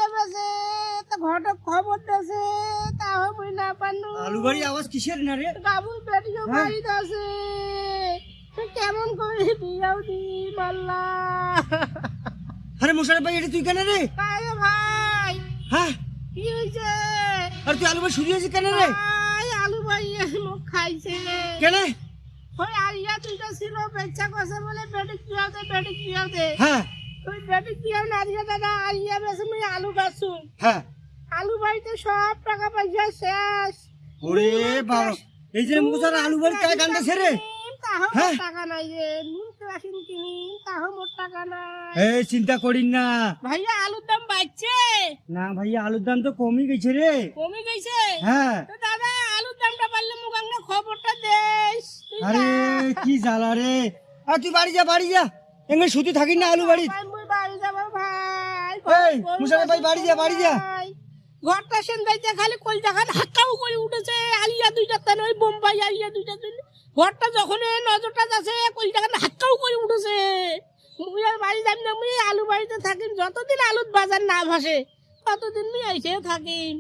আলিয়া বেছে তো ঘটক খবর দেছে তাও মুই না পানু আলু বাড়ি আওয়াজ কিসের না রে? বাবুর বেটিও বাড়িতে আছে কেমন করে বিয়াও দি মাল্লা আরে মোশারফ ভাই এটা তুই কেন রে? আরে ভাই হ্যাঁ কি হইছে আর তুই আলু বাড়ি শুরু হয়েছিস কেন রে? ভাই আলু ভাই মুখ খাইছে কেন? ওই আলিয়া দুইটা ছিল বেচা কষে বলে বেটি কিয়াও দে হ্যাঁ ওই বেটি কিয়াও না দিয়ে দাদা আলিয়া বেছে মুই আলু বেচু হ্যাঁ আলু বাড়িতে সব টাকা পয়সা শেষ ওরে বাবা এই যে মুসার আলু বাড়ি কায় গান্ডা ছেড়ে তাহো হ্যাঁ? টাকা নাই রে নুন কেরাসিন কিনি তাহো মোর টাকা নাই এই চিন্তা করিন না ভাইয়া আলুর দাম বাড়ছে না ভাইয়া আলুর দাম তো কমই গেছে রে। কমে গেছে হ্যাঁ তো দাদা আলুর দামটা বাড়লে মুখ আমরা খবরটা দেস তুই আরে কি জ্বালা রে। আর তুই বাড়ি যা এমনি শুধু থাকিস না আলু বাড়ি। ভাই মুই বাড়ি যাব ভাই এই মুশারফ ভাই বাড়ি যা ভাই। ঘরটা সেন্দাইতে খালি কই দেখান হাক্কাও করে উঠেছে আলিয়া দুইটা তান ওই বোম্বাই আলিয়া দুইটা তান ঘরটা যখন এই নজরটা যাচ্ছে কই দেখান হাক্কাও করে উঠেছে মুই আর বাড়ি যাবি না মুই আলু বাড়িতে থাকিম যতদিন আলুর বাজার না ভাসে ততদিন মুই আইসে থাকিম